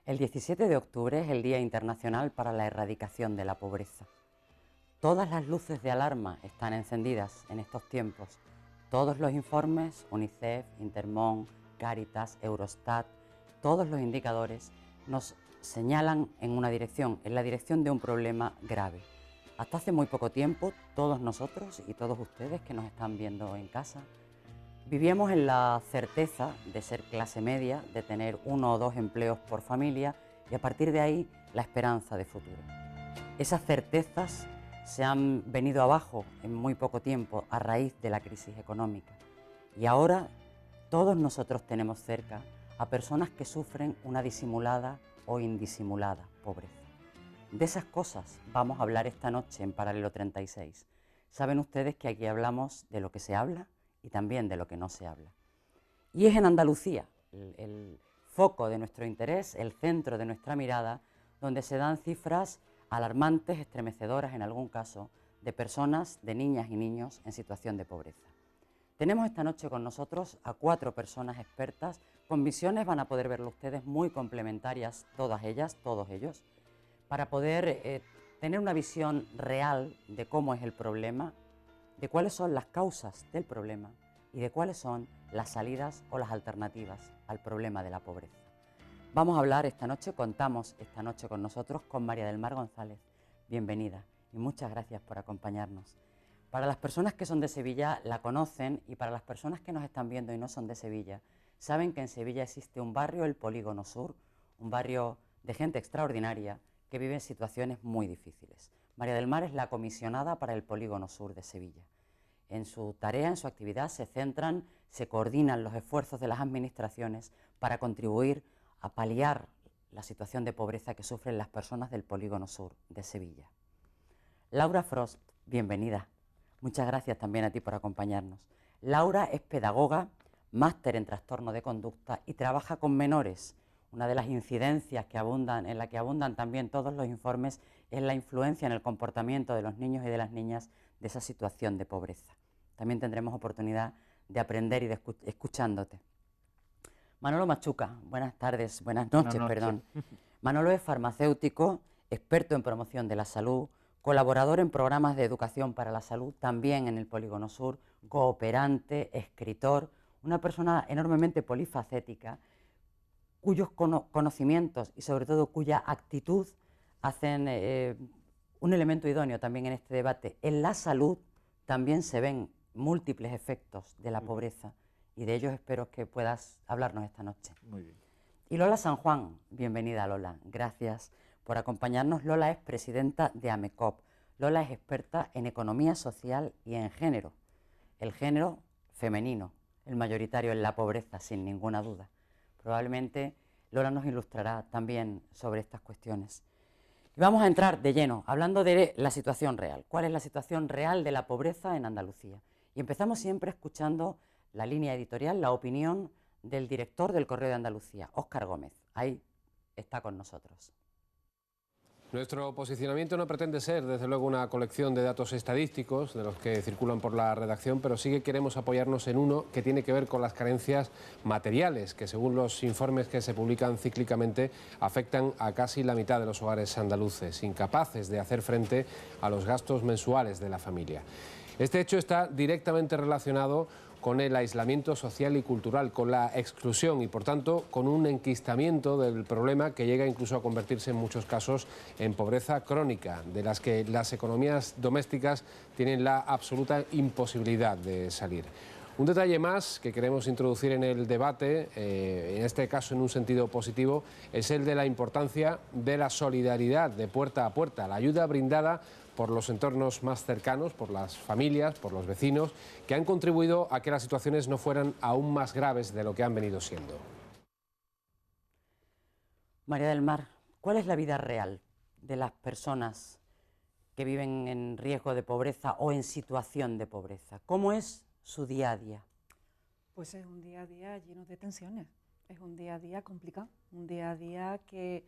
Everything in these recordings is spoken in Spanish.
El 17 de octubre es el Día Internacional para la Erradicación de la Pobreza. Todas las luces de alarma están encendidas en estos tiempos. Todos los informes, UNICEF, Intermón, Cáritas, Eurostat, todos los indicadores nos señalan en una dirección, en la dirección de un problema grave. Hasta hace muy poco tiempo, todos nosotros y todos ustedes que nos están viendo en casa, vivíamos en la certeza de ser clase media, de tener 1 o 2 empleos por familia y a partir de ahí la esperanza de futuro. Esas certezas se han venido abajo en muy poco tiempo a raíz de la crisis económica y ahora todos nosotros tenemos cerca a personas que sufren una disimulada o indisimulada pobreza. De esas cosas vamos a hablar esta noche en Paralelo 36. Saben ustedes que aquí hablamos de lo que se habla y también de lo que no se habla. Y es en Andalucía, el foco de nuestro interés, el centro de nuestra mirada, donde se dan cifras alarmantes, estremecedoras en algún caso, de personas, de niñas y niños en situación de pobreza. Tenemos esta noche con nosotros a 4 personas expertas, con visiones, van a poder verlo ustedes, muy complementarias, todas ellas, todos ellos, para poder tener una visión real de cómo es el problema, de cuáles son las causas del problema y de cuáles son las salidas o las alternativas al problema de la pobreza. Vamos a hablar esta noche, contamos esta noche con nosotros con María del Mar González. Bienvenida y muchas gracias por acompañarnos. Para las personas que son de Sevilla la conocen y para las personas que nos están viendo y no son de Sevilla, saben que en Sevilla existe un barrio, el Polígono Sur, un barrio de gente extraordinaria que vive en situaciones muy difíciles. María del Mar es la comisionada para el Polígono Sur de Sevilla. En su tarea, en su actividad, se centran, se coordinan los esfuerzos de las administraciones para contribuir a paliar la situación de pobreza que sufren las personas del Polígono Sur de Sevilla. Laura Frost, bienvenida. Muchas gracias también a ti por acompañarnos. Laura es pedagoga, máster en trastorno de conducta y trabaja con menores. Una de las incidencias en la que abundan también todos los informes es la influencia en el comportamiento de los niños y de las niñas de esa situación de pobreza. También tendremos oportunidad de aprender y de escuchándote. Manolo Machuca, buenas tardes, buenas noches, perdón. Manolo es farmacéutico, experto en promoción de la salud, colaborador en programas de educación para la salud, también en el Polígono Sur, cooperante, escritor, una persona enormemente polifacética, cuyos conocimientos y sobre todo cuya actitud hacen un elemento idóneo también en este debate. En la salud también se ven múltiples efectos de la pobreza y de ellos espero que puedas hablarnos esta noche. Muy bien. Y Lola San Juan, bienvenida Lola, gracias por acompañarnos. Lola es presidenta de AMECOP. Lola es experta en economía social y en género. El género femenino, el mayoritario en la pobreza, sin ninguna duda. Probablemente Lola nos ilustrará también sobre estas cuestiones. Y vamos a entrar de lleno, hablando de la situación real. ¿Cuál es la situación real de la pobreza en Andalucía? Y empezamos siempre escuchando la línea editorial, la opinión del director del Correo de Andalucía, Óscar Gómez. Ahí está con nosotros. Nuestro posicionamiento no pretende ser, desde luego, una colección de datos estadísticos de los que circulan por la redacción, pero sí que queremos apoyarnos en uno que tiene que ver con las carencias materiales, que según los informes que se publican cíclicamente afectan a casi la mitad de los hogares andaluces, incapaces de hacer frente a los gastos mensuales de la familia. Este hecho está directamente relacionado con el aislamiento social y cultural, con la exclusión y, por tanto, con un enquistamiento del problema que llega incluso a convertirse en muchos casos en pobreza crónica, de las que las economías domésticas tienen la absoluta imposibilidad de salir. Un detalle más que queremos introducir en el debate, en este caso en un sentido positivo, es el de la importancia de la solidaridad de puerta a puerta, la ayuda brindada por los entornos más cercanos, por las familias, por los vecinos, que han contribuido a que las situaciones no fueran aún más graves de lo que han venido siendo. María del Mar, ¿cuál es la vida real de las personas que viven en riesgo de pobreza o en situación de pobreza? ¿Cómo es su día a día? Pues es un día a día lleno de tensiones, es un día a día complicado, un día a día que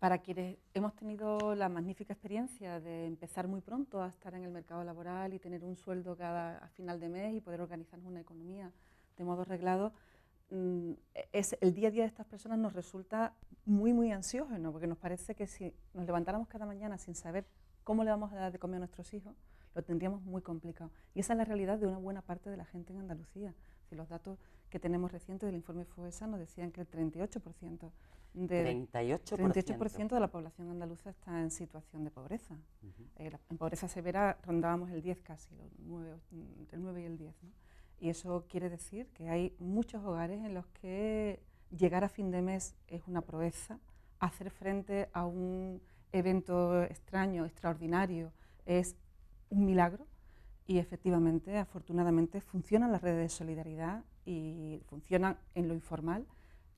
para quienes hemos tenido la magnífica experiencia de empezar muy pronto a estar en el mercado laboral y tener un sueldo a final de mes y poder organizarnos una economía de modo reglado, el día a día de estas personas nos resulta muy, muy ansiógeno, porque nos parece que si nos levantáramos cada mañana sin saber cómo le vamos a dar de comer a nuestros hijos, lo tendríamos muy complicado. Y esa es la realidad de una buena parte de la gente en Andalucía. Si los datos que tenemos recientes del informe FOESA nos decían que el 38% de la población andaluza está en situación de pobreza. En pobreza severa rondábamos el 10 casi, el 9 y el 10, ¿no? Y eso quiere decir que hay muchos hogares en los que llegar a fin de mes es una proeza, hacer frente a un evento extraño, extraordinario, es un milagro. Y efectivamente, afortunadamente, funcionan las redes de solidaridad y funcionan en lo informal,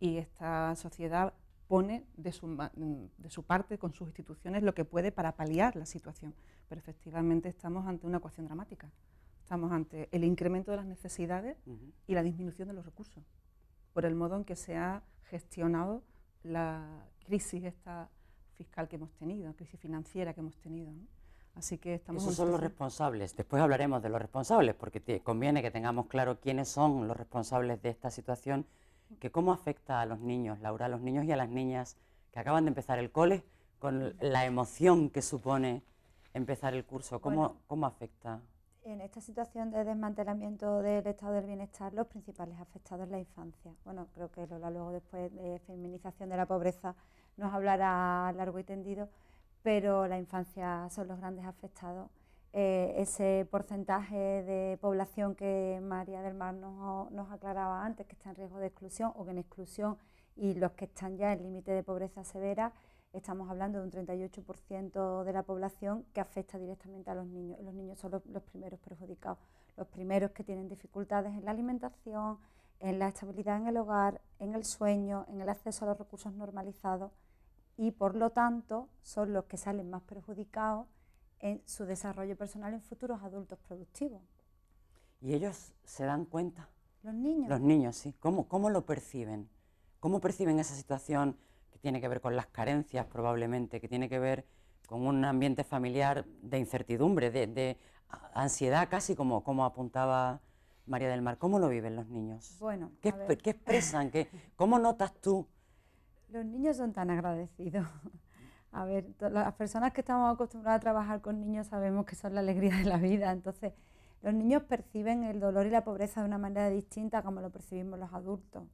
y esta sociedad pone de su parte con sus instituciones lo que puede para paliar la situación. Pero efectivamente estamos ante una ecuación dramática. Estamos ante el incremento de las necesidades y la disminución de los recursos, por el modo en que se ha gestionado la crisis esta fiscal que hemos tenido, crisis financiera que hemos tenido, ¿no? Así que estamos... Esos son los responsables. Después hablaremos de los responsables, porque conviene que tengamos claro quiénes son los responsables de esta situación, que cómo afecta a los niños, Laura, a los niños y a las niñas que acaban de empezar el cole, con la emoción que supone empezar el curso. ¿Cómo afecta? En esta situación de desmantelamiento del estado del bienestar, los principales afectados es la infancia. Bueno, creo que Lola luego, después de feminización de la pobreza, nos hablará largo y tendido, pero la infancia son los grandes afectados. Ese porcentaje de población que María del Mar nos aclaraba antes, que está en riesgo de exclusión o que en exclusión, y los que están ya en límite de pobreza severa, estamos hablando de un 38% de la población que afecta directamente a los niños. Los niños son los primeros perjudicados, los primeros que tienen dificultades en la alimentación, en la estabilidad en el hogar, en el sueño, en el acceso a los recursos normalizados, y por lo tanto son los que salen más perjudicados en su desarrollo personal en futuros adultos productivos. ¿Y ellos se dan cuenta? ¿Los niños? Los niños, sí. ¿Cómo lo perciben? ¿Cómo perciben esa situación que tiene que ver con las carencias probablemente, que tiene que ver con un ambiente familiar de incertidumbre, de ansiedad casi, como apuntaba María del Mar? ¿Cómo lo viven los niños? Bueno, ¿Qué expresan? ¿Cómo notas tú? Los niños son tan agradecidos. A ver, las personas que estamos acostumbradas a trabajar con niños sabemos que son la alegría de la vida. Entonces, los niños perciben el dolor y la pobreza de una manera distinta a como lo percibimos los adultos,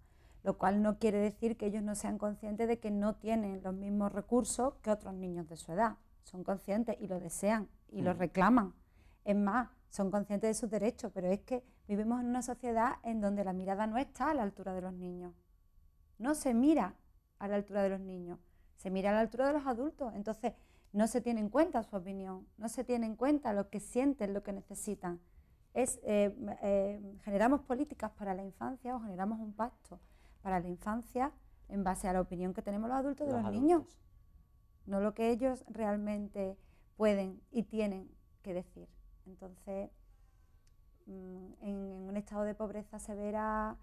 lo cual no quiere decir que ellos no sean conscientes de que no tienen los mismos recursos que otros niños de su edad. Son conscientes y lo desean y lo reclaman. Es más, son conscientes de sus derechos, pero es que vivimos en una sociedad en donde la mirada no está a la altura de los niños. No se mira a la altura de los niños, se mira a la altura de los adultos. Entonces no se tiene en cuenta su opinión, no se tiene en cuenta lo que sienten, lo que necesitan. Generamos políticas para la infancia o generamos un pacto para la infancia en base a la opinión que tenemos los adultos de los niños, no lo que ellos realmente pueden y tienen que decir. Entonces, en un estado de pobreza severa,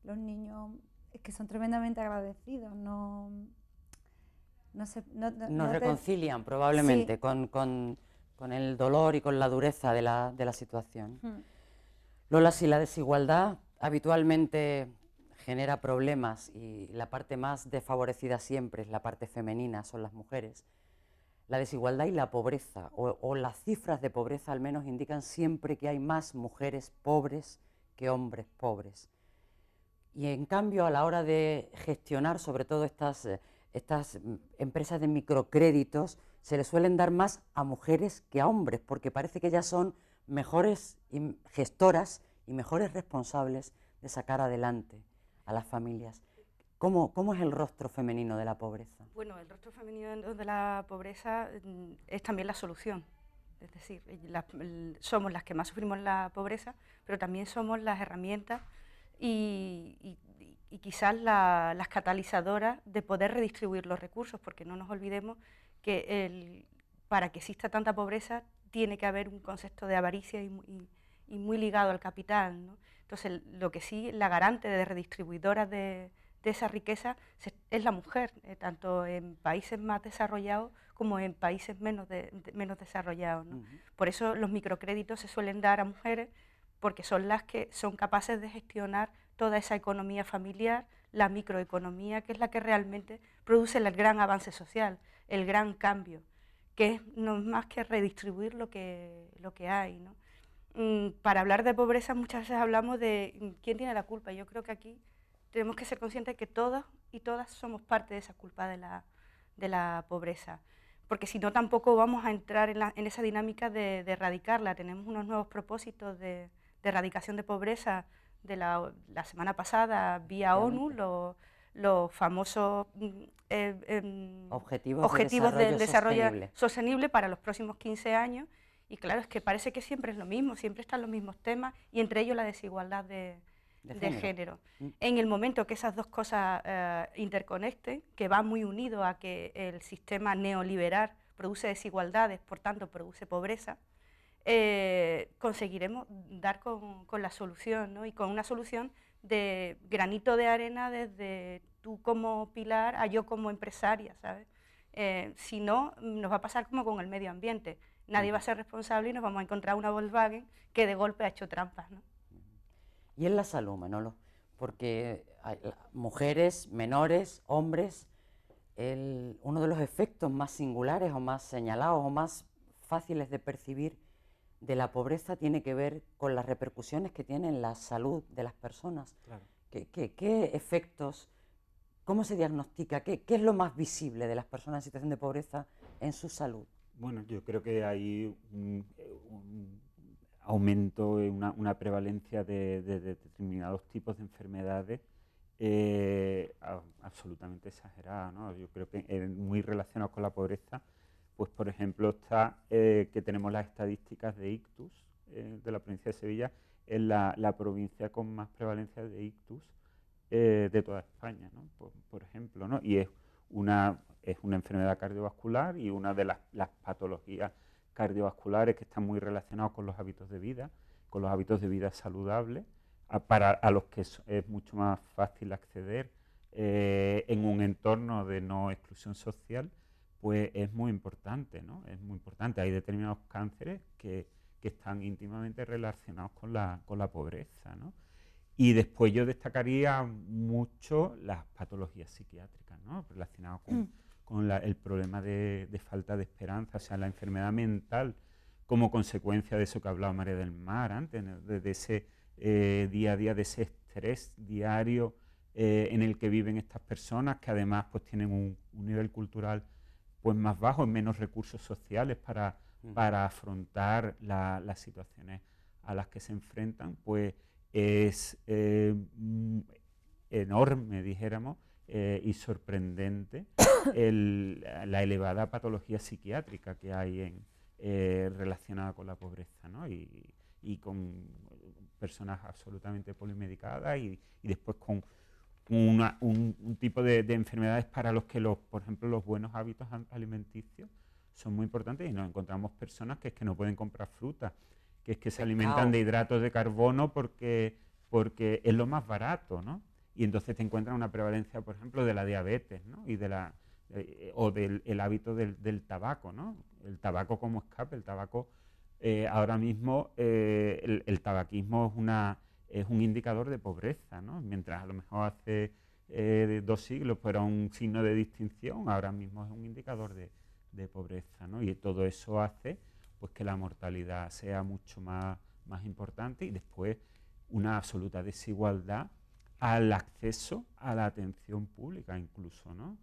los niños es que son tremendamente agradecidos, no reconcilian probablemente sí. con el dolor y con la dureza de la situación. Lola, si la desigualdad habitualmente genera problemas y la parte más desfavorecida siempre es la parte femenina, son las mujeres, la desigualdad y la pobreza, o las cifras de pobreza al menos indican siempre que hay más mujeres pobres que hombres pobres. Y en cambio, a la hora de gestionar sobre todo estas empresas de microcréditos, se les suelen dar más a mujeres que a hombres, porque parece que ellas son mejores gestoras y mejores responsables de sacar adelante a las familias. ¿Cómo es el rostro femenino de la pobreza? Bueno, el rostro femenino de la pobreza es también la solución. Es decir, somos las que más sufrimos la pobreza, pero también somos las herramientas y quizás las catalizadoras de poder redistribuir los recursos, porque no nos olvidemos que para que exista tanta pobreza tiene que haber un concepto de avaricia y muy ligado al capital, ¿no? Entonces, lo que sí, la garante de redistribuidora de esa riqueza es la mujer, tanto en países más desarrollados como en países menos desarrollados, ¿no? Por eso los microcréditos se suelen dar a mujeres, porque son las que son capaces de gestionar toda esa economía familiar, la microeconomía, que es la que realmente produce el gran avance social, el gran cambio, que no es más que redistribuir lo que hay, ¿no? Para hablar de pobreza muchas veces hablamos de quién tiene la culpa. Yo creo que aquí tenemos que ser conscientes de que todos y todas somos parte de esa culpa de la pobreza, porque si no tampoco vamos a entrar en esa dinámica de erradicarla. Tenemos unos nuevos propósitos de erradicación de pobreza de la semana pasada vía ONU, los famosos objetivos del desarrollo sostenible para los próximos 15 años. Y claro, es que parece que siempre es lo mismo, siempre están los mismos temas, y entre ellos la desigualdad de género. En el momento que esas dos cosas interconecten, que va muy unido a que el sistema neoliberal produce desigualdades, por tanto produce pobreza, conseguiremos dar con la solución, ¿no? Y con una solución de granito de arena desde tú como pilar a yo como empresaria, ¿sabes? Si no, nos va a pasar como con el medio ambiente. Nadie va a ser responsable y nos vamos a encontrar una Volkswagen que de golpe ha hecho trampas, ¿no? Y en la salud, Manolo, porque hay mujeres, menores, hombres, uno de los efectos más singulares o más señalados o más fáciles de percibir de la pobreza tiene que ver con las repercusiones que tiene en la salud de las personas. Claro. ¿Qué efectos, cómo se diagnostica, qué es lo más visible de las personas en situación de pobreza en su salud? Bueno, yo creo que hay un aumento, una prevalencia de determinados tipos de enfermedades absolutamente exagerada, ¿no? Yo creo que muy relacionado con la pobreza, pues por ejemplo está que tenemos las estadísticas de ictus de la provincia de Sevilla, es la provincia con más prevalencia de ictus de toda España, ¿no? Por ejemplo, ¿no? Y es una enfermedad cardiovascular y una de las patologías cardiovasculares que están muy relacionados con los hábitos de vida saludables, a los que es mucho más fácil acceder en un entorno de no exclusión social, pues es muy importante, ¿no? Es muy importante. Hay determinados cánceres que están íntimamente relacionados con la pobreza, ¿no? Y después yo destacaría mucho las patologías psiquiátricas, ¿no? Relacionadas con el problema de falta de esperanza, o sea, la enfermedad mental como consecuencia de eso que hablaba María del Mar antes, de ese día a día, de ese estrés diario en el que viven estas personas, que además pues tienen un nivel cultural pues más bajo, menos recursos sociales para afrontar las situaciones a las que se enfrentan, pues es enorme, dijéramos, y sorprendente la elevada patología psiquiátrica que hay relacionada con la pobreza, ¿no? Y con personas absolutamente polimedicadas y después con un tipo de enfermedades para los que, por ejemplo, los buenos hábitos alimenticios son muy importantes, y nos encontramos personas que es que no pueden comprar fruta, que es que se alimentan de hidratos de carbono porque es lo más barato, ¿no? Y entonces te encuentras una prevalencia, por ejemplo, de la diabetes, ¿no? Y o del hábito del tabaco, ¿no? El tabaco como escape, el tabaco ahora mismo, el tabaquismo es un indicador de pobreza, ¿no? Mientras a lo mejor hace 2 siglos pues era un signo de distinción, ahora mismo es un indicador de pobreza, ¿no? Y todo eso hace pues que la mortalidad sea mucho más importante, y después una absoluta desigualdad al acceso a la atención pública incluso, ¿no?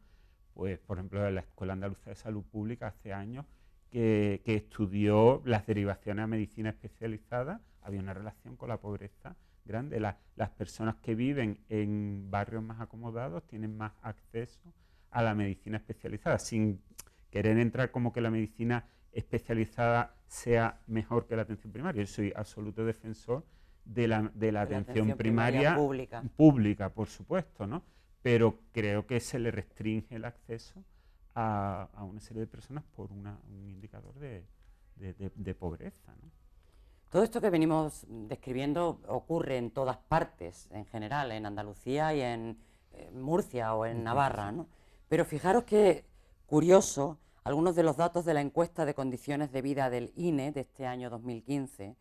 Pues, por ejemplo, la Escuela Andaluza de Salud Pública hace años que estudió las derivaciones a medicina especializada, había una relación con la pobreza grande. Las personas que viven en barrios más acomodados tienen más acceso a la medicina especializada, sin querer entrar como que la medicina especializada sea mejor que la atención primaria. Yo soy absoluto defensor de la atención primaria pública, por supuesto, ¿no? Pero creo que se le restringe el acceso a una serie de personas por un indicador de pobreza, ¿no? Todo esto que venimos describiendo ocurre en todas partes, en general, en Andalucía y en Murcia o en Navarra, ¿no? Pero fijaros que, curioso, algunos de los datos de la encuesta de condiciones de vida del INE de este año 2015,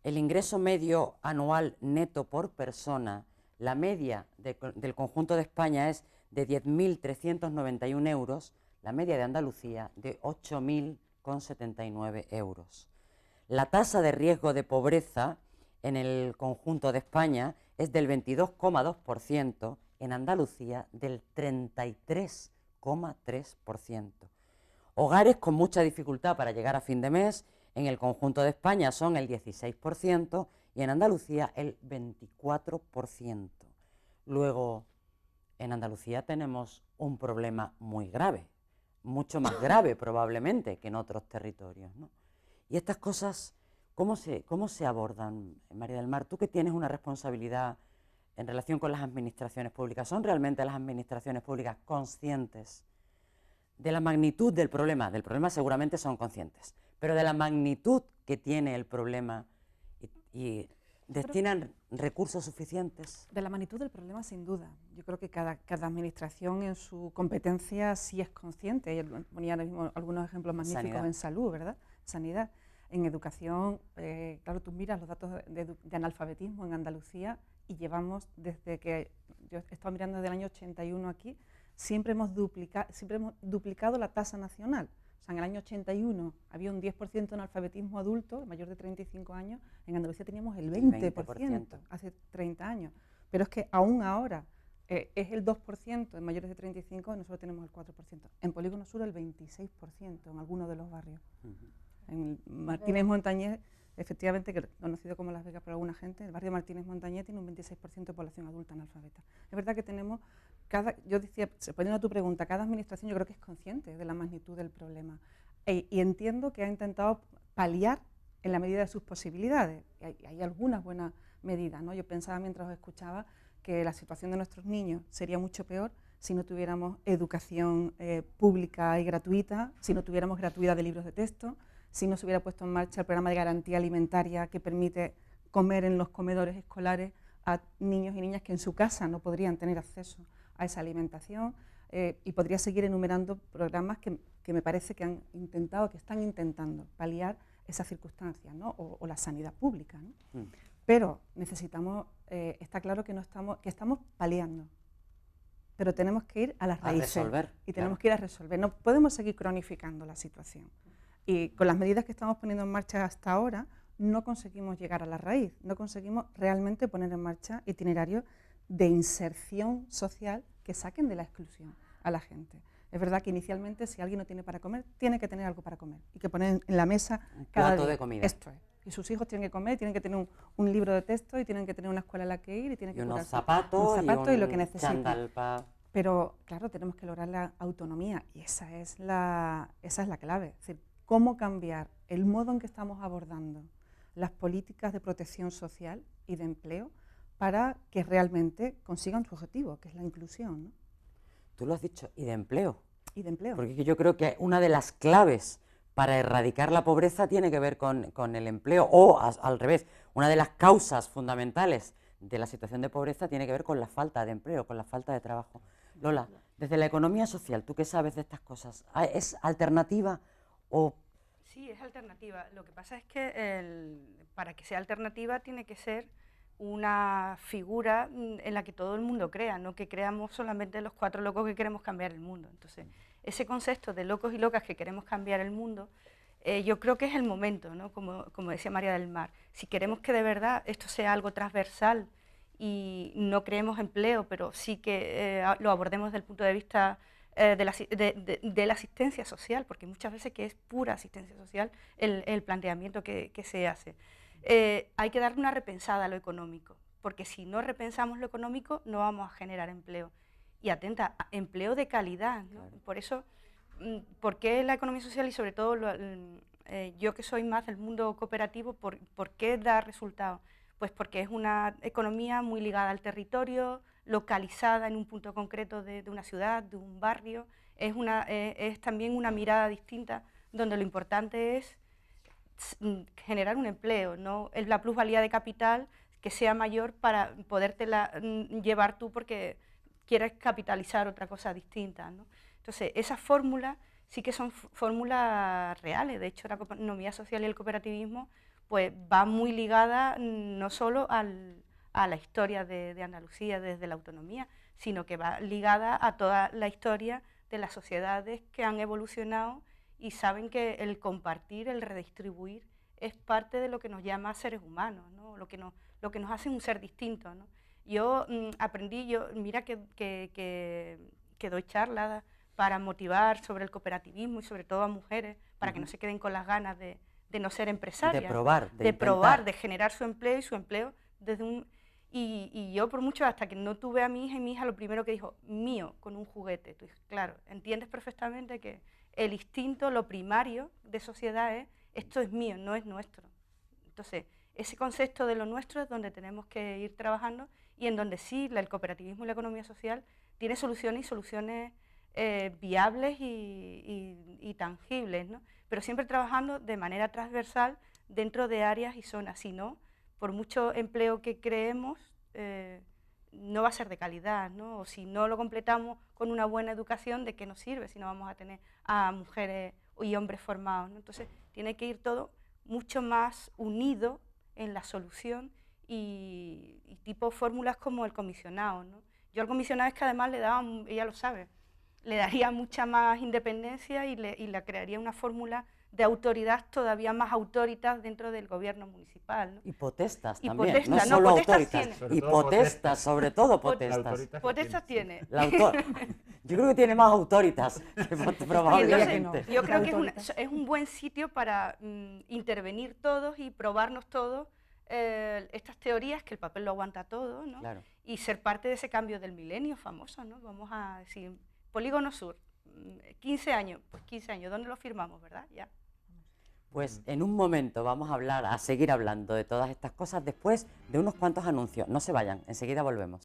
el ingreso medio anual neto por persona, La media del conjunto de España es de 10.391 euros, la media de Andalucía de 8.079 euros. La tasa de riesgo de pobreza en el conjunto de España es del 22,2%, en Andalucía del 33,3%. Hogares con mucha dificultad para llegar a fin de mes en el conjunto de España son el 16% y en Andalucía el 24%. Luego, en Andalucía tenemos un problema muy grave, mucho más grave probablemente que en otros territorios, ¿no? Y estas cosas, ¿cómo se abordan, María del Mar? Tú que tienes una responsabilidad en relación con las administraciones públicas, ¿son realmente las administraciones públicas conscientes de la magnitud del problema? Del problema seguramente son conscientes, pero de la magnitud que tiene el problema y destinan recursos suficientes. De la magnitud del problema, sin duda. Yo creo que cada administración en su competencia sí es consciente. Y ponía ahora mismo algunos ejemplos magníficos en salud, ¿verdad? Sanidad. En educación, claro, tú miras los datos de analfabetismo en Andalucía y llevamos desde que, yo he estado mirando desde el año 81 aquí, siempre hemos duplicado la tasa nacional. O sea, en el año 81 había un 10% de analfabetismo adulto, mayor de 35 años, en Andalucía teníamos el 20%, hace 30 años. Pero es que aún ahora es el 2% en mayores de 35 y nosotros tenemos el 4%. En Polígono Sur el 26% en algunos de los barrios. En Martínez Montañés, efectivamente, que conocido como Las Vegas por alguna gente, el barrio Martínez Montañés tiene un 26% de población adulta analfabeta. Es verdad que tenemos, yo decía, respondiendo a tu pregunta, cada administración yo creo que es consciente de la magnitud del problema y entiendo que ha intentado paliar en la medida de sus posibilidades. Hay algunas buenas medidas, ¿no? Yo pensaba mientras os escuchaba que la situación de nuestros niños sería mucho peor si no tuviéramos educación pública y gratuita, si no tuviéramos gratuidad de libros de texto, si no se hubiera puesto en marcha el programa de garantía alimentaria que permite comer en los comedores escolares a niños y niñas que en su casa no podrían tener acceso a esa alimentación, y podría seguir enumerando programas que me parece que han intentado, que están intentando paliar esas circunstancias, ¿no? o la sanidad pública, ¿no? Pero necesitamos, está claro que estamos paliando, pero tenemos que ir a las raíces y tenemos que ir a resolver. No podemos seguir cronificando la situación. Y con las medidas que estamos poniendo en marcha hasta ahora, no conseguimos llegar a la raíz, no conseguimos realmente poner en marcha itinerarios de inserción social que saquen de la exclusión a la gente. Es verdad que inicialmente, si alguien no tiene para comer, tiene que tener algo para comer y que poner en la mesa cada día. De comida. Esto es. Y sus hijos tienen que comer, tienen que tener un libro de texto y tienen que tener una escuela a la que ir y tienen que unos zapatos y lo que necesitan. Pero claro, tenemos que lograr la autonomía y esa es la clave. Es decir, cómo cambiar el modo en que estamos abordando las políticas de protección social y de empleo para que realmente consigan su objetivo, que es la inclusión, ¿no? Tú lo has dicho, y de empleo. Y de empleo. Porque yo creo que una de las claves para erradicar la pobreza tiene que ver con el empleo, o al revés, una de las causas fundamentales de la situación de pobreza tiene que ver con la falta de empleo, con la falta de trabajo. Lola, desde la economía social, ¿tú qué sabes de estas cosas? ¿Es alternativa o...? Sí, es alternativa. Lo que pasa es que para que sea alternativa tiene que ser una figura en la que todo el mundo crea, no que creamos solamente los 4 locos que queremos cambiar el mundo. Entonces, ese concepto de locos y locas que queremos cambiar el mundo, yo creo que es el momento, ¿no? Como decía María del Mar. Si queremos que de verdad esto sea algo transversal y no creemos empleo, pero sí que lo abordemos desde el punto de vista de la asistencia social, porque muchas veces que es pura asistencia social el planteamiento que se hace. Hay que darle una repensada a lo económico, porque si no repensamos lo económico no vamos a generar empleo. Y atenta, empleo de calidad, ¿no? Claro. Por eso, ¿por qué la economía social y sobre todo yo que soy más del mundo cooperativo, ¿por qué da resultados? Pues porque es una economía muy ligada al territorio, localizada en un punto concreto de una ciudad, de un barrio. Es también una mirada distinta donde lo importante es generar un empleo, no la plusvalía de capital que sea mayor para podértela llevar tú porque quieres capitalizar otra cosa distinta, ¿no? Entonces, esas fórmulas sí que son fórmulas reales. De hecho, la economía social y el cooperativismo pues va muy ligada no solo al a la historia de Andalucía desde la autonomía, sino que va ligada a toda la historia de las sociedades que han evolucionado y saben que el compartir, el redistribuir, es parte de lo que nos llama seres humanos, ¿no? lo que nos hace un ser distinto, ¿no? Yo aprendí, mira que doy charlas para motivar sobre el cooperativismo y sobre todo a mujeres, para que no se queden con las ganas de no ser empresarias. De probar, de generar su empleo y su empleo desde un... Y yo por mucho, hasta que no tuve a mi hija, y mi hija lo primero que dijo, mío, con un juguete. Tú dices, claro, entiendes perfectamente que el instinto, lo primario de sociedad es, esto es mío, no es nuestro. Entonces, ese concepto de lo nuestro es donde tenemos que ir trabajando y en donde sí, el cooperativismo y la economía social tiene soluciones y soluciones viables y tangibles, ¿no? Pero siempre trabajando de manera transversal dentro de áreas y zonas, si no, por mucho empleo que creemos, no va a ser de calidad, ¿no? O si no lo completamos con una buena educación, ¿de qué nos sirve si no vamos a tener a mujeres y hombres formados, ¿no? Entonces, tiene que ir todo mucho más unido en la solución y tipo fórmulas como el comisionado, ¿no? Yo al comisionado es que además le daba, ella lo sabe, le daría mucha más independencia y le crearía una fórmula de autoridad todavía más autoritas dentro del gobierno municipal, ¿no? Y potestas Y también, potestas, no solo potestas autoritas, tiene. y potestas, sobre todo potestas. Potestas tiene. Yo creo que tiene más autoritas, probablemente. Yo creo que es un buen sitio para intervenir todos y probarnos todos estas teorías, que el papel lo aguanta todo, ¿no? Claro. Y ser parte de ese cambio del milenio famoso, ¿no? Vamos a decir, Polígono Sur, 15 años, pues 15 años, ¿dónde lo firmamos, verdad? Ya. Pues en un momento vamos a seguir hablando de todas estas cosas después de unos cuantos anuncios. No se vayan, enseguida volvemos.